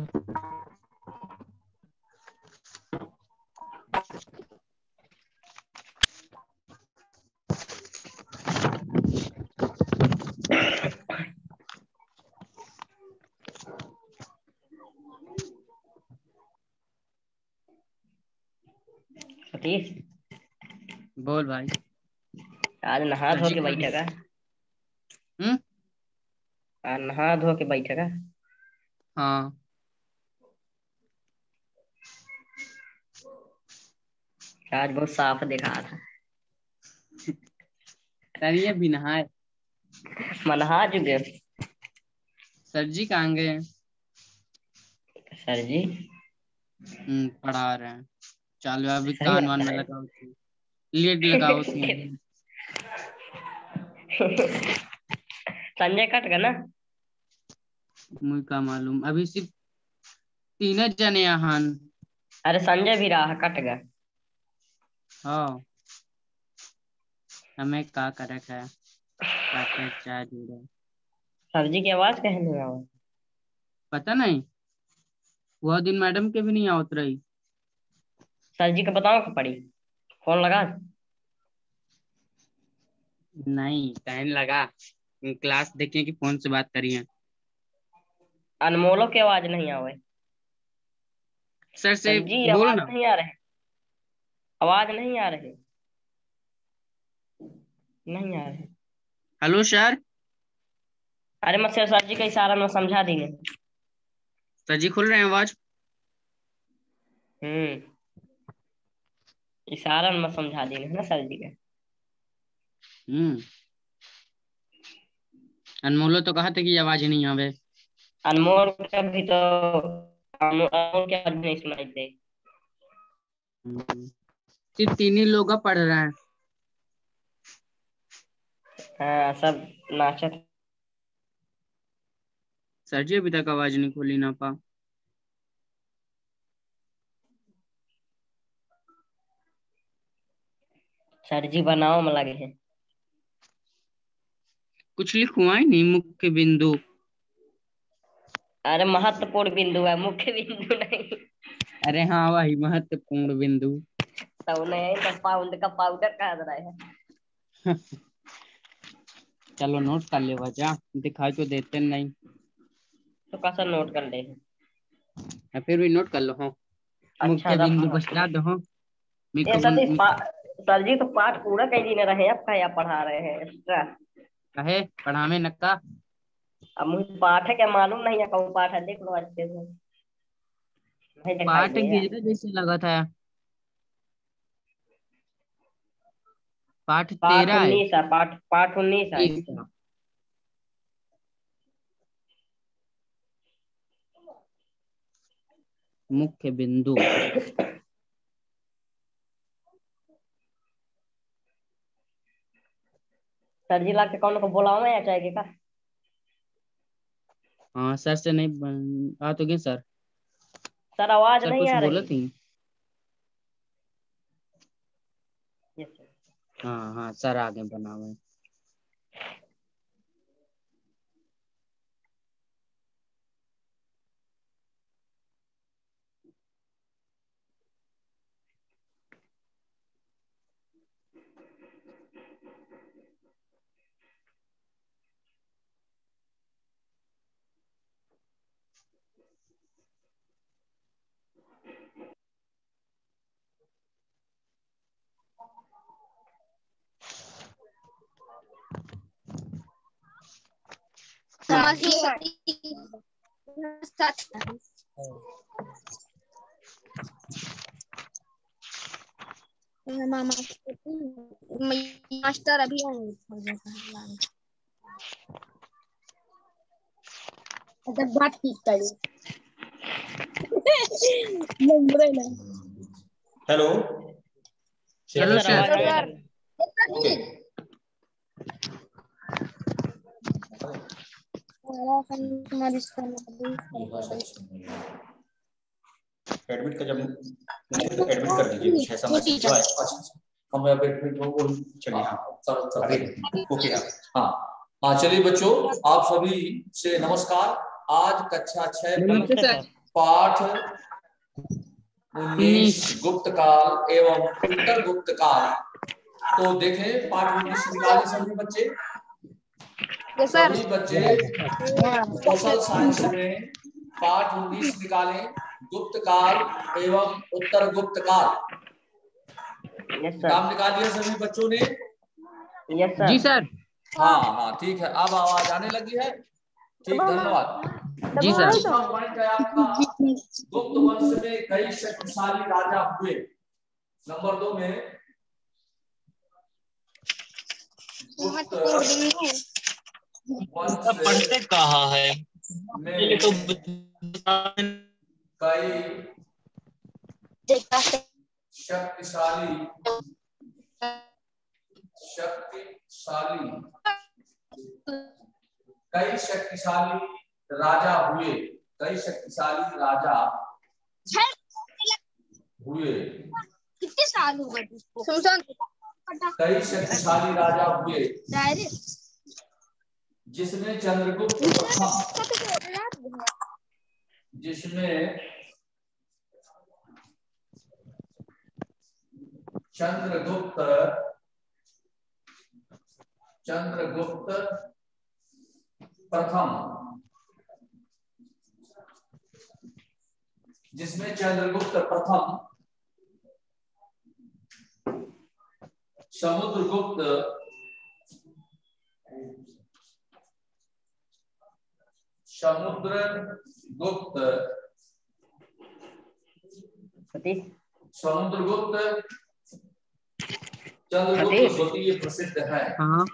सतीश, बोल भाई। आज नहा धो के बैठेगा? आज नहा धो के बैठेगा? हाँ। आज बहुत साफ दिखा था। तनिए भी नहाए। नहा चुके? सर जी कहाँ गए? सर जी पढ़ा रहे हैं। चलो अभी सही कान बात वान में है। लगाओ तुम। लीड लगाओ तुम। संजय कट गया ना? मुझे का मालूम, अभी सिर्फ 3 जने यहाँ। अरे संजय भी रहा, कट गया। हाँ, हमें का करे है, चाचा चाय दे रहे। सब्जी की आवाज कहने में आओ। पता नहीं, वह दिन मैडम के भी नहीं आवत रही। सर जी को बताओ कि पड़ी, फोन लगा। नहीं, टाइम लगा। क्लास देखिए कि फोन से बात करिए। अनमोलों की आवाज नहीं आवे। सर सर से जी बोलो आवाज ना। नहीं आ रहे, आवाज नहीं आ रही, नहीं आ रहे। Hello sir. अरे मैं सर जी का इशारा में समझा देंगे। सर जी खुल रहे हैं आवाज। हम्म, इशारा में समझा देंगे ना सर जी का। हम्म। अनमोलो तो कहा था कि आवाज ही नहीं आवे। अनमोल का भी तो, अनमोल की आवाज नहीं सुनाई दे। सिर्फ 3 ही लोग पढ़ रहे हैं। हाँ, सब नाचत। सर जी अभी तक आवाज नहीं खोली ना पा। सर जी बनाओ में लगे हैं। कुछ लिखुआ ही नहीं, मुख्य बिंदु। अरे महत्वपूर्ण बिंदु है, मुख्य बिंदु नहीं। अरे हाँ, वही महत्वपूर्ण बिंदु। तो नहीं तो पाउंड का पाउडर कहा रहा है। चलो नोट कर ले बच्चा, दिखाई तो देते नहीं। तो कैसा नोट कर ले? फिर भी नोट कर लो। हाँ, अच्छा मुख्य बिंदु रफ। बता दो। हाँ, ये सतीश सर जी तो पाठ पूरा कई दिन रहे, अब क्या पढ़ा रहे हैं एक्स्ट्रा? कहे पढ़ावे नक्का। अब मुझे पाठ है क्या मालूम नहीं है, कौन पाठ है, देख लो अच्छे से, नहीं दिखाई पाठ देगा। गिरता जैसे लगा था। पाठ पाठ 13 है। 19 है, पाठ पाठ 19 है। ठीक है। मुख्य बिंदु। सर जी ला के कौन को बुलाओ या चाहिए का? हाँ, सर से नहीं आ तो गए सर। सर आवाज सर नहीं कुछ आ बोला रही। थी। Yes sir. हाँ हाँ, सर आगे बनावे। मामा मास्टर अभी बात की करी। Hello yes hello sir, sir. आवाज नहीं आ रही। ओके। एडमिट का जब एडमिट कर दीजिए, कुछ ऐसा मैसेज जो आए। हम एडमिट हो चलिए। हाँ अभी ओके। हाँ हाँ, चलिए बच्चों, आप सभी से नमस्कार। आज कक्षा 6 नमस्ते नमस्ते सर। सर। पाठ 19 गुप्त काल एवं उत्तर गुप्त काल। तो देखें पाठ 19 निकाले सभी बच्चे। सभी बच्चे सोशल साइंस में पाठ 19 निकालें, गुप्त काल एवं उत्तर गुप्त काल। नाम निकाल दिया सभी बच्चों ने? Yes sir. जी सर। हाँ ठीक है, अब आवाज आने लगी है। ठीक, धन्यवाद। जी सर। दूसरा पॉइंट है आपका, गुप्त वंश में कई शक्तिशाली राजा हुए। नंबर 2 में गुप्त वंश पढ़ते कहाँ है में तो कई शक्तिशाली राजा हुए। कई शक्तिशाली राजा हुए। कितने साल हो गए कई शक्तिशाली राजा हुए जिसमें चंद्रगुप्त प्रथम, जिसमें चंद्रगुप्त प्रथम, जिसमें चंद्रगुप्त प्रथम समुद्रगुप्त चंद्रगुप्त द्वितीय प्रसिद्ध है। हाँ।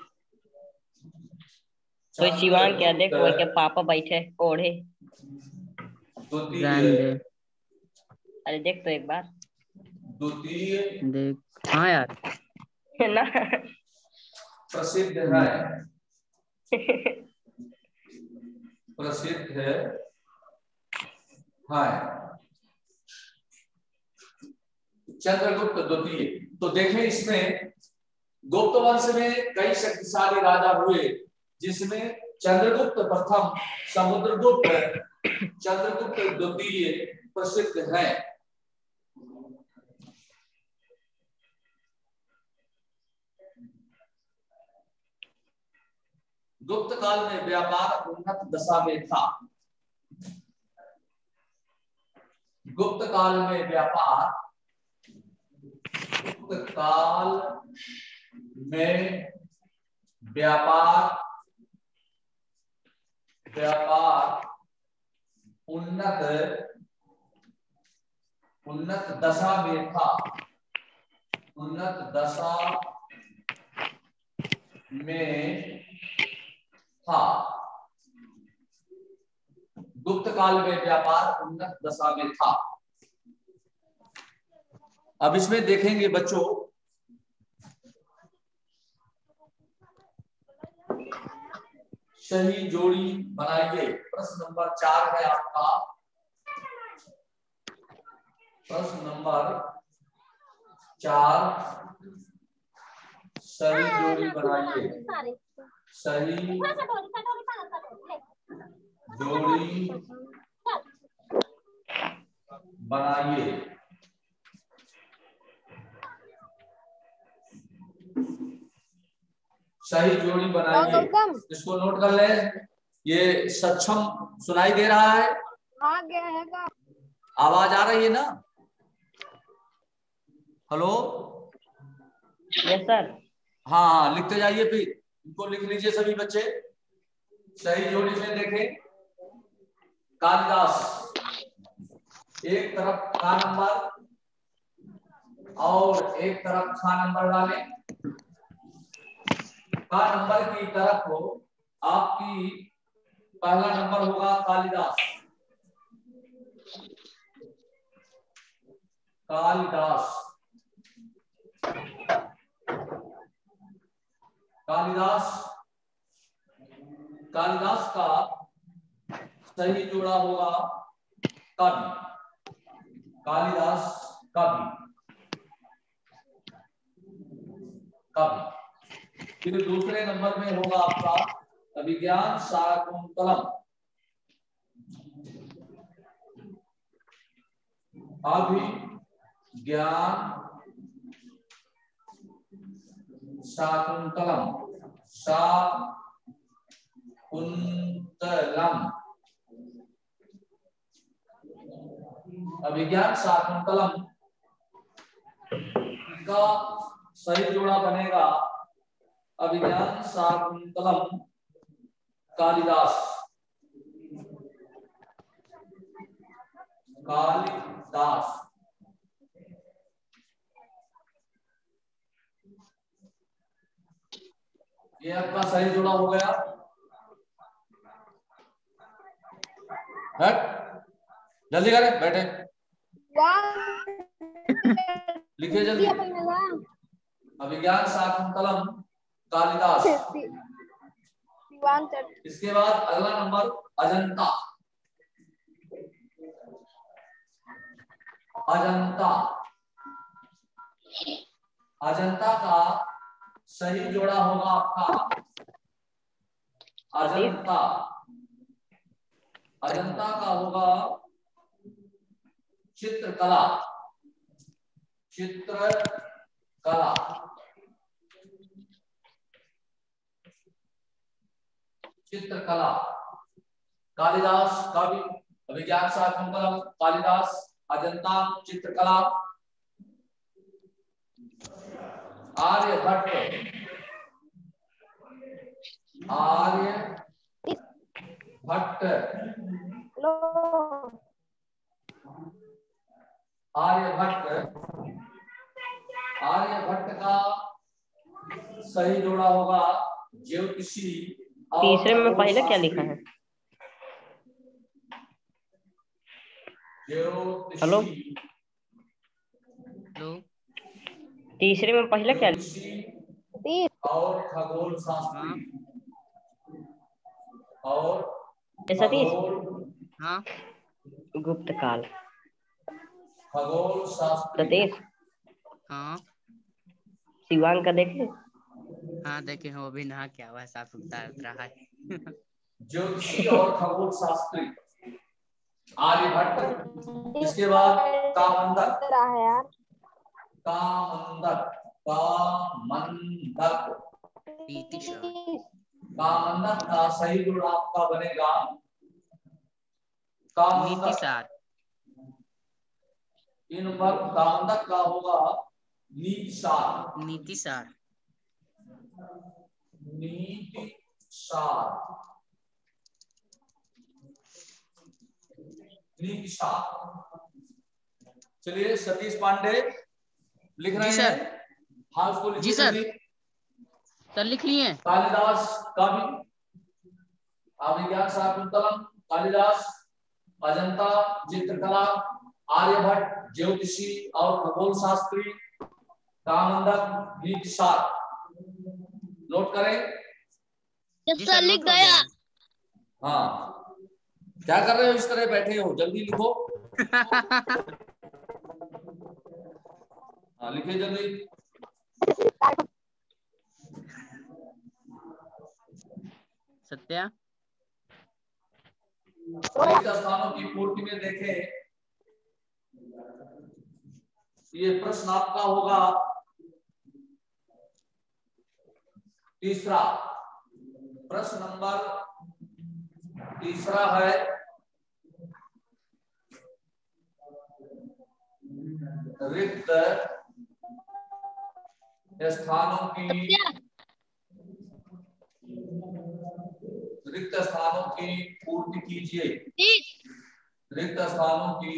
तो शिवांग क्या देख वो के पापा बैठे ओढ़े। द्वितीय, अरे देख तो एक बार। द्वितीय देख। हाँ यार ना प्रसिद्ध है। प्रसिद्ध है। चंद्रगुप्त द्वितीय। तो देखें इसमें गुप्त वंश में कई शक्तिशाली राजा हुए जिसमें चंद्रगुप्त प्रथम समुद्रगुप्त चंद्रगुप्त द्वितीय प्रसिद्ध है। गुप्त काल में व्यापार उन्नत दशा में था। गुप्त काल में व्यापार उन्नत दशा में था। उन्नत दशा में था। गुप्त काल में व्यापार उन्नत दशा में था। अब इसमें देखेंगे बच्चों, सही जोड़ी बनाइए। प्रश्न नंबर 4 है आपका। प्रश्न नंबर 4, सही जोड़ी बनाइए। सही जोड़ी बनाइए। सही जोड़ी बनाइए। इसको नोट कर ले। ये सक्षम सुनाई दे रहा है? आवाज आ रही है ना? हेलो। Yes sir. हाँ लिखते जाइए, फिर इनको लिख लीजिए सभी बच्चे। सही जोड़ी में देखें, कालिदास एक तरफ का नंबर और एक तरफ खा नंबर डालें। का नंबर की तरफ हो आपकी पहला नंबर होगा कालिदास। कालिदास कालिदास कालिदास का सही जोड़ा होगा कवि। कालिदास कवि। कवि। फिर दूसरे नंबर में होगा आपका अभिज्ञान शाकुंतलम। अभिज्ञान शाकुंतलम शाकुंतलम। अभिज्ञान शाकुंतलम का सही जोड़ा बनेगा अभिज्ञान शाकुंतलम कालिदास। कालिदास ये आपका सही जोड़ा हो गया। जल्दी करें, बैठे लिखिए जल्दी। अभिज्ञान शाकुंतलम कालिदास। इसके बाद अगला नंबर अजंता। अजंता, अजंता का सही जोड़ा होगा आपका अजंता। अजंता का होगा चित्रकला। चित्रकला, चित्रकला। कालिदास काव्य, अभिज्ञान शाकुंतलम कालिदास, अजंता चित्रकला। आर्यभट्ट, आर्यभट्ट, आर्यभट्ट। आर्यभट्ट का सही जोड़ा होगा ज्योतिषी। तीसरे में पहले क्या लिखा है? हेलो, तीसरे में पहले क्या और खगोल शास्त्री और सतीश? हाँ, गुप्त काल। खगोल शास्त्री। सतीश, हाँ, शिवांग का देखे? हाँ देखे हो, अभी नहा क्या हुआ है, साफ उतार रहा है। ज्योतिषी और खगोल शास्त्री आर्यभट्ट। इसके बाद कामंदक। कामंदक, कामंदक, कामंदक का सही जोड़ा आपका बनेगा नीतिशार। इन नंबर कामंदक का होगा नीतिशार। नीतिशार, नीतिशार, नीतिशार। चलिए सतीश पांडे लिख रहे हैं। हाँ उसको लिखिए जल्दी। सर लिख लिए। कालिदास काव्य, अभिज्ञान शाकुंतलम कालिदास, अजंता चित्रकला, आर्यभट्ट ज्योतिषी और खगोल शास्त्री, कामंदक नीतिशार। नोट करें। सर लिख गया। हाँ, क्या कर रहे हो, इस तरह बैठे हो, जल्दी लिखो। हाँ लिखिए जल्दी। सत्या, रिक्त स्थानों की पूर्ति में देखें, ये प्रश्न आपका होगा तीसरा। प्रश्न नंबर तीसरा है रिक्त स्थानों की, रिक्त स्थानों की पूर्ति कीजिए। रिक्त स्थानों की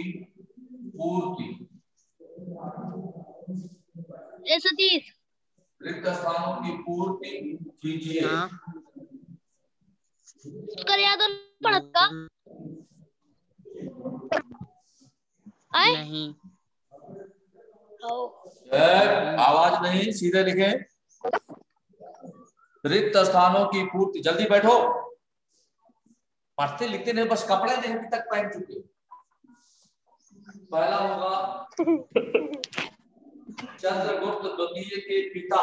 पूर्ति। सतीश, रिक्त स्थानों की पूर्ति कीजिए। हाँ। पढ़ा नहीं, आवाज नहीं, सीधे लिखे। रिक्त स्थानों की पूर्ति। जल्दी बैठो, पढ़ते लिखते नहीं, बस कपड़े नहीं अभी तक पहन चुके। पहला होगा चंद्रगुप्त द्वितीय के पिता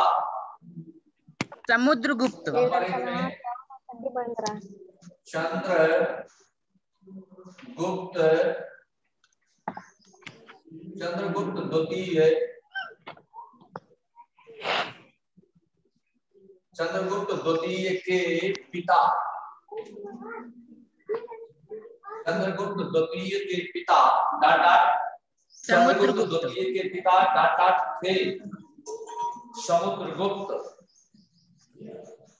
समुद्रगुप्त। चंद्रगुप्त चंद्रगुप्त द्वितीय, चंद्रगुप्त द्वितीय के पिता, चंद्रगुप्त द्वितीय के पिता चंद्रगुप्त द्वितीय के पिता थे समुद्रगुप्त।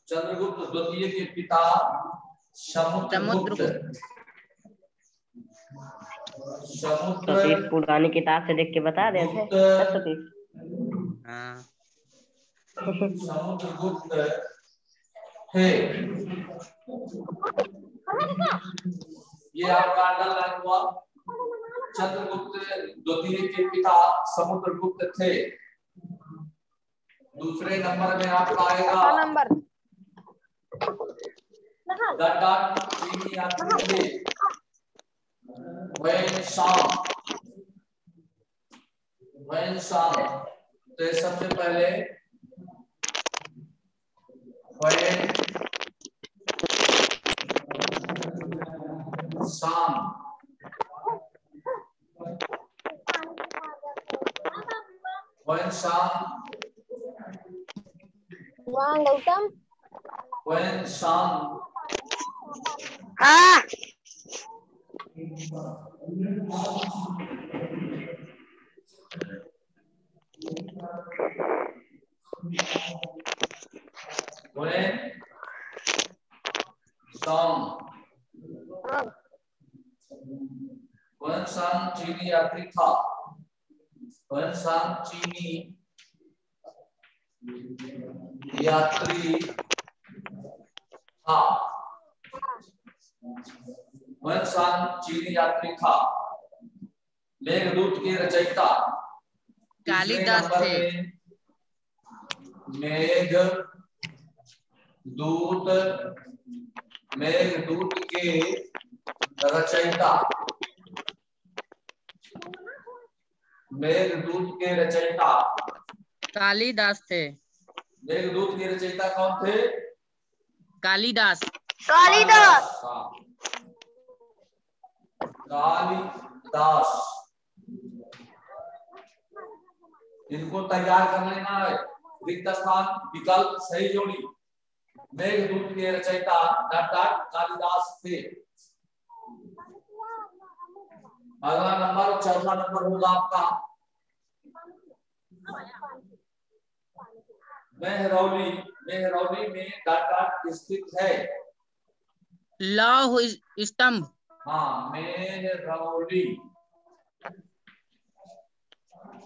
चंद्रगुप्त द्वितीय के पिता समुद्रगुप्त। सतीश पुरानी किताब से देख के बता रहे थे सतीश। समुद्रगुप्त थे। ये आपका अंडरलाइन हुआ। चंद्रगुप्त द्वितीय के पिता समुद्रगुप्त थे। दूसरे नंबर में आपका आएगा नंबर चीनी यात्री थे वैनसांग। तो सबसे पहले गौतम हाँ वैनसांग चीनी यात्री था। वैनसांग चीनी यात्री था। वैनसांग चीनी यात्री था। मेघदूत के रचयिता कालिदास थे। मेघदूत के रचयिता, मेघदूत के रचयिता कालिदास थे। मेघदूत के रचयिता कौन थे? कालिदास। कालिदास कालिदास। इनको तैयार कर लेना है। रिक्त स्थान विकल्प सही जोड़ी। मेघदूत के रचयिता कालिदास थे। अगला नंबर चौथा नंबर होगा आपका मेहरौली। मेहरौली में स्थित है। लौह स्तंभ। हाँ, मेहरौली।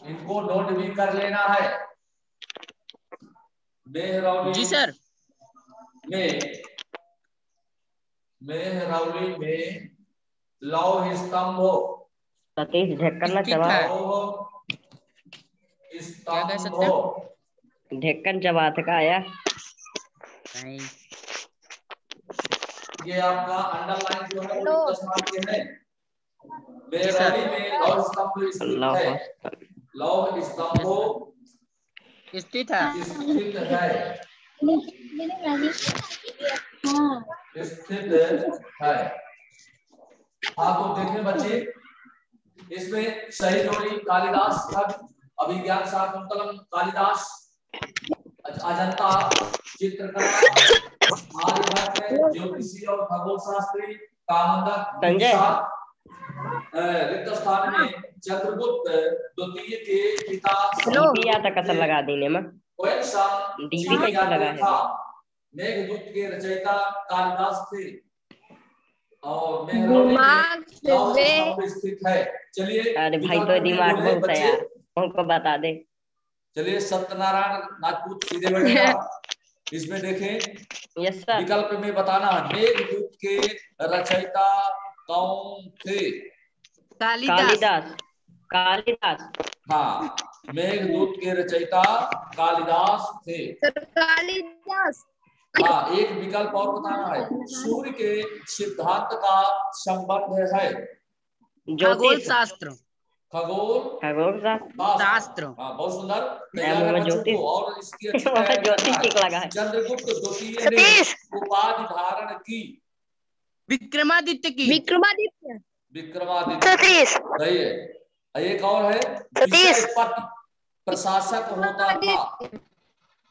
इनको नोट भी कर लेना है। मेहरौली जी सर। मेहरौली में लौह स्तंभ सतीश ढक्कन चबा। क्या कह सकते हैं? ढक्कन चबा का आया नहीं। ये आपका अंडरलाइन जो है वो स्थान के है। मेहरौली में लौह स्तंभ स्थित है। लौह स्तंभ स्थित है। स्थित है। स्थित है। हाँ, तो देखें बच्चे, इसमें सही जोड़ी कालिदास था। अभिज्ञान शाकुंतलम कालिदास, अजंता चित्रकला, आर्यभट्ट ज्योतिषी और खगोल शास्त्री, कामंडक। रिक्त स्थान में चंद्रगुप्त द्वितीय के पिता कसर लगा देने में डीबी कैसे लगा है। मेघदूत के रचयिता कालिदास थे और स्थित है। चलिए, अरे भाई तो दिमाग बहुत है यार, हमको बता दे। चलिए, सत्यनारायण राजपूत सीधे बैठेगा। इसमें देखें, यस सर। विकल्प में बताना मेघदूत के रचयिता कौन थे? कालिदास। कालिदास। हाँ, मेघदूत के रचयिता कालिदास थे। कालिदास। हाँ, एक विकल्प और बताना है। सूर्य के सिद्धांत का संबंध है खगोल शास्त्र। खगोल शास्त्र। हाँ, बहुत सुंदर। तैयार है बच्चों को, और इसकी अच्छी तैयारी करना है। चंद्रगुप्त द्वितीय ने उपाधि धारण की विक्रमादित्य की। विक्रमादित्य। विक्रमादित्य सही है। एक और है विषय पद प्रशासक होता था।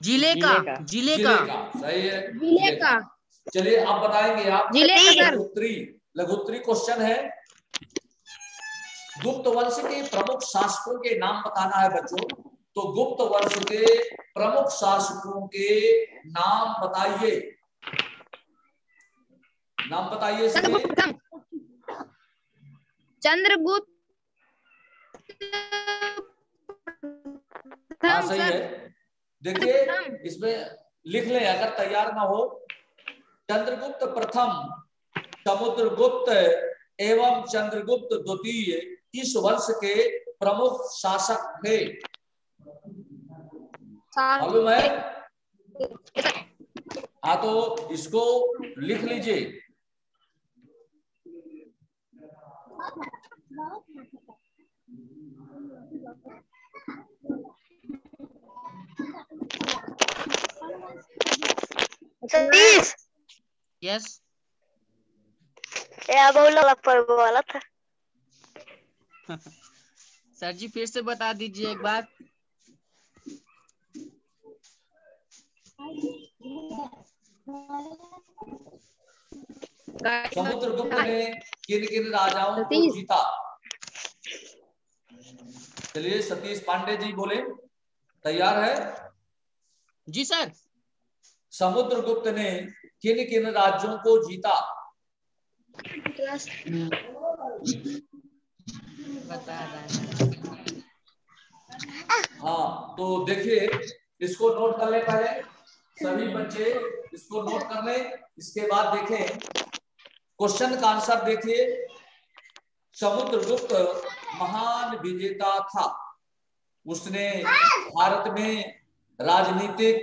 जिले का। जिले का सही है, जिले का। चलिए अब बताएंगे आप। जिले का लघुत्तरी क्वेश्चन है। गुप्त वंश के प्रमुख शासकों के नाम बताना है बच्चों। तो गुप्त वंश के प्रमुख शासकों के नाम बताइए, नाम बताइए इसमें। चंद्रगुप्त। हाँ सही है। देखिए इसमें लिख लें अगर तैयार ना हो। चंद्रगुप्त प्रथम, समुद्रगुप्त एवं चंद्रगुप्त द्वितीय इस वंश के प्रमुख शासक थे। मालूम है? हाँ तो इसको लिख लीजिए। सतीश यस या बोला पर बोला था। सर जी फिर से बता दीजिए एक बार। समुद्रगुप्त ने किन किन राजाओं को जीता? चलिए सतीश पांडे जी बोले, तैयार है? जी सर। समुद्रगुप्त ने किन किन राज्यों को जीता? बता रहा है। हाँ तो देखिए इसको नोट कर ले, पहले सभी बच्चे इसको नोट कर ले। इसके बाद देखें क्वेश्चन का आंसर। देखिए समुद्रगुप्त महान विजेता था। उसने भारत में राजनीतिक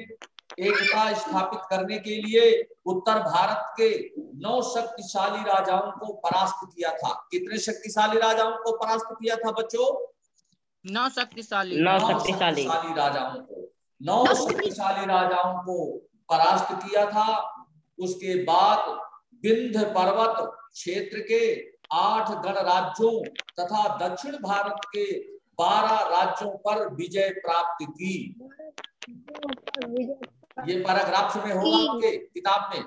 एकता स्थापित करने के लिए उत्तर भारत के 9 शक्तिशाली राजाओं को परास्त किया था। कितने शक्तिशाली राजाओं को परास्त किया था बच्चों? 9 शक्तिशाली। 9 शक्तिशाली राजाओं को, 9 शक्तिशाली राजाओं को परास्त किया था। उसके बाद विंध्य पर्वत क्षेत्र के 8 गणराज्यों तथा दक्षिण भारत के 12 राज्यों पर विजय प्राप्त की। ये पैराग्राफ में होगा आपके किताब में।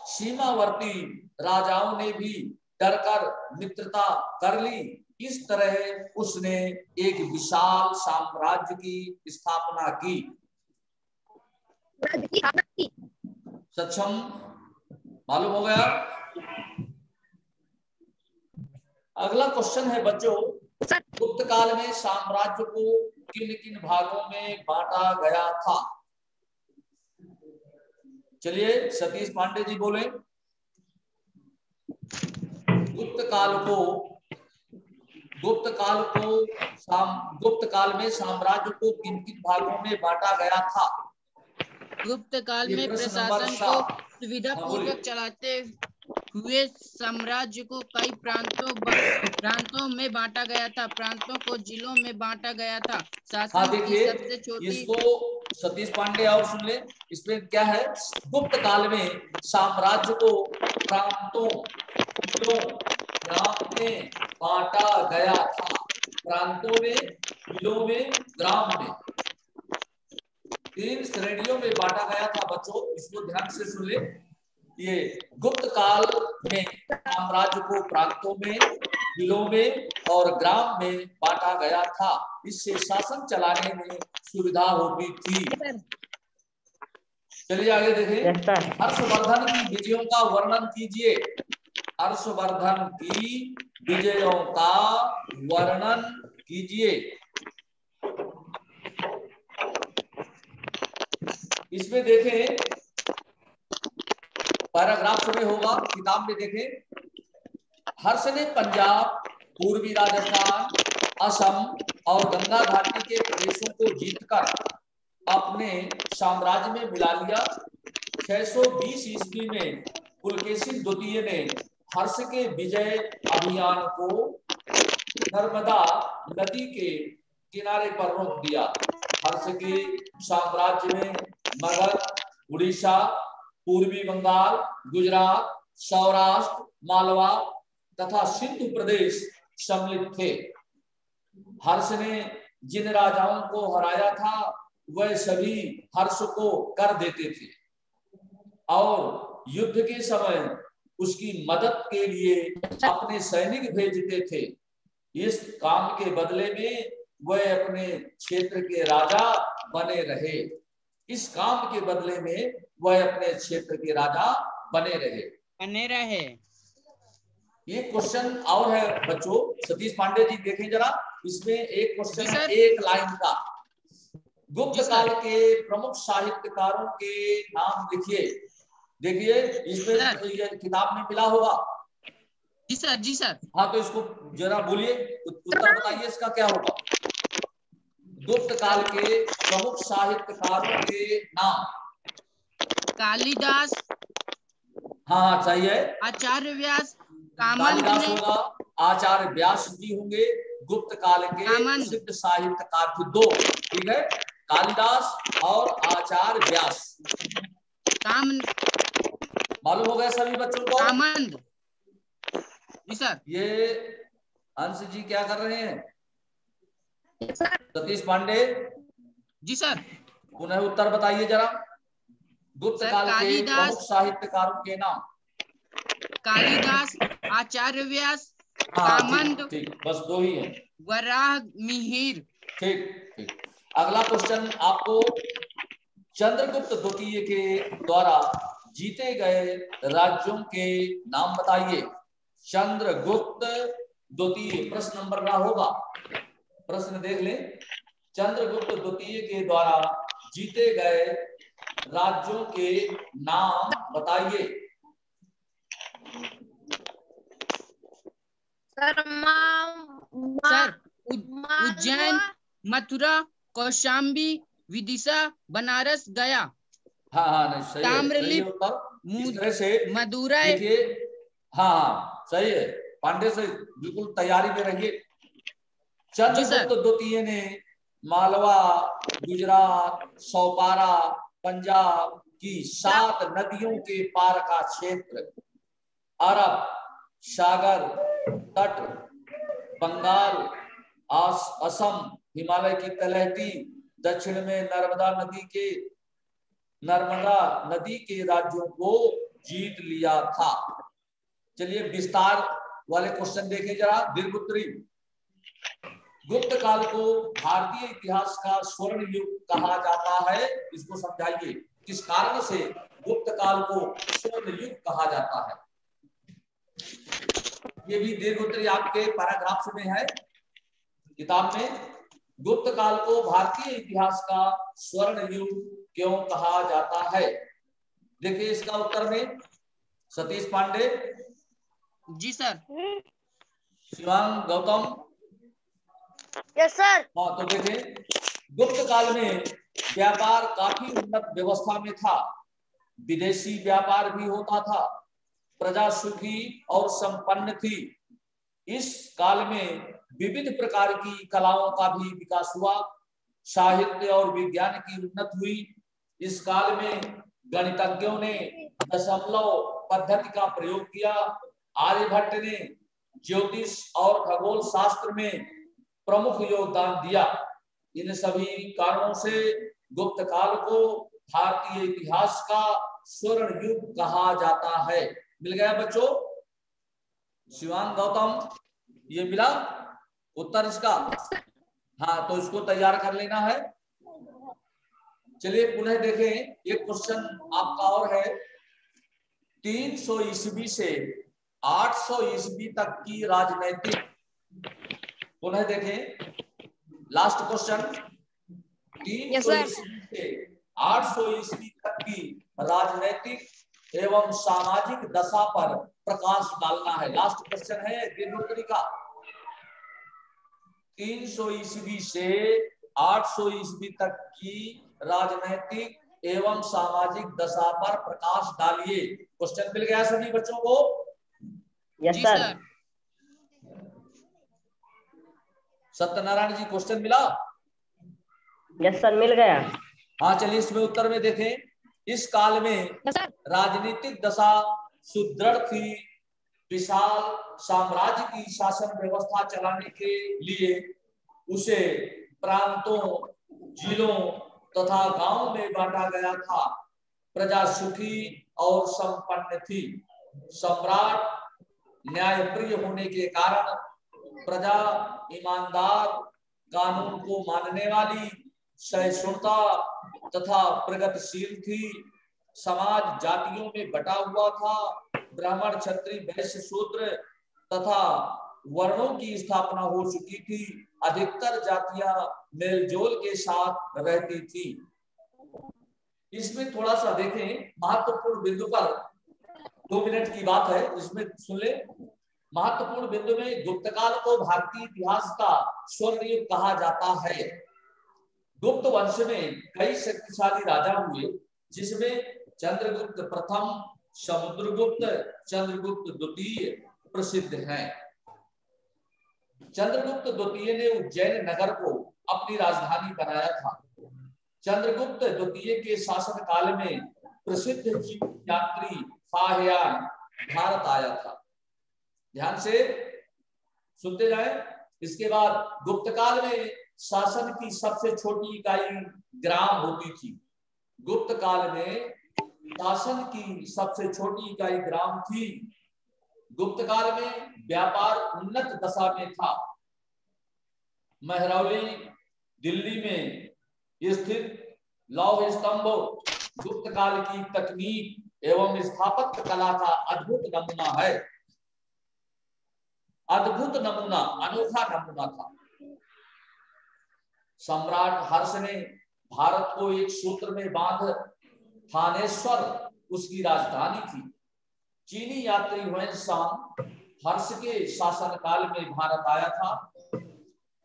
सीमावर्ती राजाओं ने भी डरकर मित्रता कर ली। इस तरह उसने एक विशाल साम्राज्य की स्थापना की। सक्षम मालूम हो गया? अगला क्वेश्चन है बच्चों, गुप्त काल में साम्राज्य को किन किन भागों में बांटा गया था? चलिए सतीश पांडे जी बोले। गुप्त काल में साम्राज्य को किन किन भागों में बांटा गया था? गुप्त काल में प्रशासन को सुविधा पूर्वक चलाते हुए साम्राज्य को कई प्रांतों में बांटा गया था। प्रांतों को जिलों में बांटा गया था। शासन की सबसे छोटी। इसको सतीश पांडे और सुन ले। इसमें क्या है? गुप्त काल में साम्राज्य को प्रांतों, जिलों, ग्राम में बांटा गया था। प्रांतों में, जिलों में, ग्राम में 3 श्रेणियों में बांटा गया था बच्चों। इसको ध्यान से सुन ले। ये गुप्त काल में साम्राज्य को प्रांतों में, जिलों में और ग्राम में बांटा गया था। इससे शासन चलाने में सुविधा होती थी। चलिए आगे देखें। हर्षवर्धन की विजयों का वर्णन कीजिए। हर्षवर्धन की विजयों का वर्णन कीजिए। इसमें देखें पैराग्राफ में होगा, किताब में देखें। हर्ष ने पंजाब, पूर्वी राजस्थान, असम और गंगा घाटी के प्रदेशों को जीतकर अपने साम्राज्य में मिला लिया। 620 ईस्वी में पुलकेशिन द्वितीय ने हर्ष के विजय अभियान को नर्मदा नदी के किनारे पर रोक दिया। हर्ष के साम्राज्य में मगध, उड़ीसा, पूर्वी बंगाल, गुजरात, सौराष्ट्र, मालवा तथा सिंधु प्रदेश सम्मिलित थे। हर्ष ने जिन राजाओं को हराया था वह सभी हर्ष को कर देते थे और युद्ध के समय उसकी मदद के लिए अपने सैनिक भेजते थे। इस काम के बदले में वह अपने क्षेत्र के राजा बने रहे। इस काम के बदले में वह अपने क्षेत्र के राजा बने रहे। ये क्वेश्चन और है बच्चों, सतीश पांडे जी देखें जरा, इसमें एक क्वेश्चन है एक लाइन का। गुप्त काल के प्रमुख साहित्यकारों के नाम लिखिए। देखिए इसमें ये किताब में मिला होगा। जी सर। हाँ, तो इसको जरा बोलिए, उत्तर बताइए इसका क्या होगा। गुप्त काल के प्रमुख साहित्यकारों के नाम। कालिदास। हाँ सही है। आचार्य व्यास। कालिदास होगा, आचार्य व्यास जी होंगे। गुप्त काल के प्रसिद्ध साहित्यकार थे दो, ठीक है, कालिदास और आचार्य व्यास। मालूम हो गया सभी बच्चों को? जी सर। ये अंश जी क्या कर रहे हैं? सतीश पांडे जी सर। पुनः उत्तर बताइए जरा। गुप्त काल के प्रमुख साहित्यकारों के नाम। कालिदास, आचार्य व्यास, ठीक, बस दो ही है। वराह मिहिर। ठीक। अगला क्वेश्चन आपको चंद्रगुप्त द्वितीय के द्वारा जीते गए राज्यों के नाम बताइए। चंद्रगुप्त द्वितीय प्रश्न नंबर का होगा, प्रश्न देख लें। चंद्रगुप्त द्वितीय के द्वारा जीते गए राज्यों के नाम बताइए। सर उज्जैन, मथुरा, कौशाम्बी, विदिशा, बनारस, गया। हाँ नहीं सही है उत्तर। इस तरह से मदुरै। देखिए, हाँ सही है पांडे से, बिल्कुल तैयारी में रहिए। चंद्रगुप्त द्वितीय ने मालवा, गुजरात, सौपारा, पंजाब की 7 नदियों के पार का क्षेत्र, अरब सागर तट, बंगाल, असम, हिमालय की तलहटी, दक्षिण में नर्मदा नदी के राज्यों को जीत लिया था। चलिए विस्तार वाले क्वेश्चन देखें जरा। दीर्घोत्तरी। गुप्त काल को भारतीय इतिहास का स्वर्ण युग कहा जाता है, इसको समझाइए। किस कारण से गुप्त काल को स्वर्ण युग कहा जाता है? ये भी दीर्घोत्तरी आपके पैराग्राफ में है किताब में। गुप्त काल को भारतीय इतिहास का स्वर्ण युग क्यों कहा जाता है? देखिए इसका उत्तर में Satish Pandey ji sir. Shivang Gautam yes sir. हाँ, तो देखें गुप्त काल में व्यापार काफी उन्नत व्यवस्था में था, विदेशी व्यापार भी होता था, प्रजा सुखी और संपन्न थी। इस काल में विविध प्रकार की कलाओं का भी विकास हुआ, साहित्य और विज्ञान की उन्नति हुई। इस काल में गणितज्ञों ने दशमलव पद्धति का प्रयोग किया। आर्यभट्ट ने ज्योतिष और खगोल शास्त्र में प्रमुख योगदान दिया। इन सभी कारणों से गुप्त काल को भारतीय इतिहास का स्वर्ण युग कहा जाता है। मिल गया बच्चों? शिवांग गौतम ये मिला उत्तर इसका? हाँ, तो इसको तैयार कर लेना है। चलिए पुनः देखें, एक क्वेश्चन आपका और है। 300 ईस्वी से 800 ईस्वी तक की राजनैतिक, पुनः देखें लास्ट क्वेश्चन, 300 ईस्वी से 800 ईस्वी तक की राजनैतिक एवं सामाजिक दशा पर प्रकाश डालना है। लास्ट क्वेश्चन है दीर्घोत्तरी का। 300 ईस्वी से 800 ईस्वी तक की राजनैतिक एवं सामाजिक दशा पर प्रकाश डालिए। क्वेश्चन मिल गया सभी बच्चों को? Yes sir. Satyanarayan ji question मिला? यस सर मिल गया। हाँ चलिए इसमें उत्तर में देखें। इस काल में राजनीतिक दशा सुदृढ़ थी विशाल साम्राज्य की शासन व्यवस्था चलाने के लिए उसे प्रांतों, जिलों तथा गांवों में बांटा गया था। प्रजा सुखी और संपन्न थी। सम्राट न्यायप्रिय होने के कारण प्रजा ईमानदार, कानून को मानने वाली, सहिष्णुता तथा प्रगतिशील थी। समाज जातियों में बटा हुआ था। ब्राह्मण, क्षत्रिय, वैश्य, शूद्र तथा वर्णों की स्थापना हो चुकी थी। अधिकतर जातियां मेलजोल के साथ रहती थी। इसमें थोड़ा सा देखें, महत्वपूर्ण बिंदु पर 2 मिनट की बात है, इसमें सुन ले। महत्वपूर्ण बिंदु में गुप्त काल को भारतीय इतिहास का स्वर्ण युग कहा जाता है। गुप्त वंश में कई शक्तिशाली राजा हुए, जिसमें चंद्रगुप्त प्रथम, समुद्रगुप्त, चंद्रगुप्त द्वितीय प्रसिद्ध हैं। चंद्रगुप्त द्वितीय ने उज्जैन नगर को अपनी राजधानी बनाया था। चंद्रगुप्त द्वितीय के शासन काल में प्रसिद्ध यात्री फाहियान भारत आया था। ध्यान से सुनते जाएं। इसके बाद गुप्त काल में शासन की सबसे छोटी इकाई ग्राम होती थी। गुप्त काल में शासन की सबसे छोटी इकाई ग्राम थी। गुप्त काल में व्यापार उन्नत दशा में था। महरौली दिल्ली में स्थित लौह स्तंभ गुप्त काल की तकनीक एवं स्थापत्य कला का अद्भुत नमूना है। अद्भुत नमूना, अनोखा नमूना था। सम्राट हर्ष ने भारत को एक सूत्र में बांध थानेश्वर उसकी राजधानी थी। चीनी यात्री हुएनसांग हर्ष के शासन काल में भारत आया था।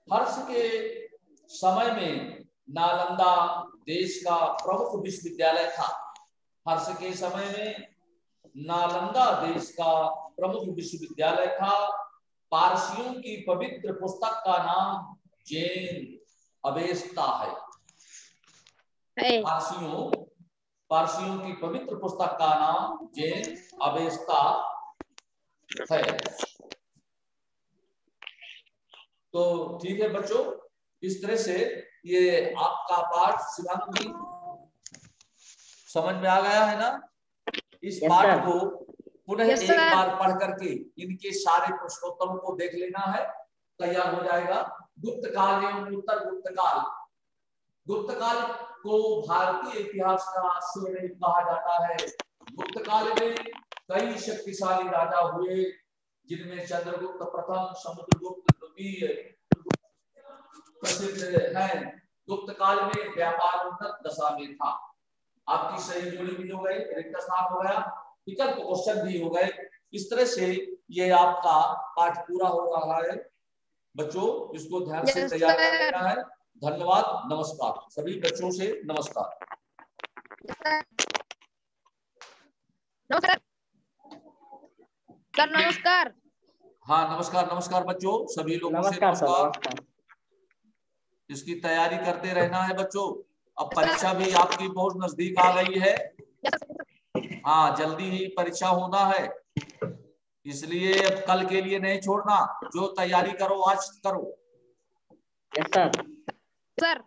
हर्ष के समय में नालंदा देश का प्रमुख विश्वविद्यालय था। हर्ष के समय में नालंदा देश का प्रमुख विश्वविद्यालय था। पारसियों की पवित्र पुस्तक का नाम जैन अवेस्ता है। पारसियों की पवित्र पुस्तक का नाम जैन अवेस्ता है। तो ठीक है बच्चों, इस तरह से ये आपका पाठ शिवांगी समझ में आ गया है ना। इस पाठ को पुनः एक बार पढ़ करके इनके सारे प्रश्नोत्तरों को देख लेना है, तैयार हो जाएगा। गुप्त काल एवं उत्तर गुप्त काल। गुप्त काल को भारतीय इतिहास का स्वर्ण युग कहा जाता है। गुप्त काल में कई शक्तिशाली राजा हुए, जिनमें चंद्रगुप्त प्रथम, समुद्रगुप्त द्वितीय प्रसिद्ध हैं। गुप्त काल में व्यापार उन्नत दशा में था। आपकी सही जोड़ी भी हो गई, रिक्त स्थान हो गया, विकल्प क्वेश्चन भी हो गए। इस तरह से ये आपका पाठ पूरा हो रहा है। बच्चों इसको ध्यान से तैयार कर लेना है। धन्यवाद, नमस्कार। सभी बच्चों से नमस्कार। नमस्कार सर। नमस्कार। हाँ नमस्कार, नमस्कार बच्चों, सभी लोगों से नमस्कार। इसकी तैयारी करते रहना है बच्चों। अब परीक्षा भी आपकी बहुत नजदीक आ गई है। हाँ जल्दी ही परीक्षा होना है, इसलिए अब कल के लिए नहीं छोड़ना। जो तैयारी करो आज करो। Yes sir. सर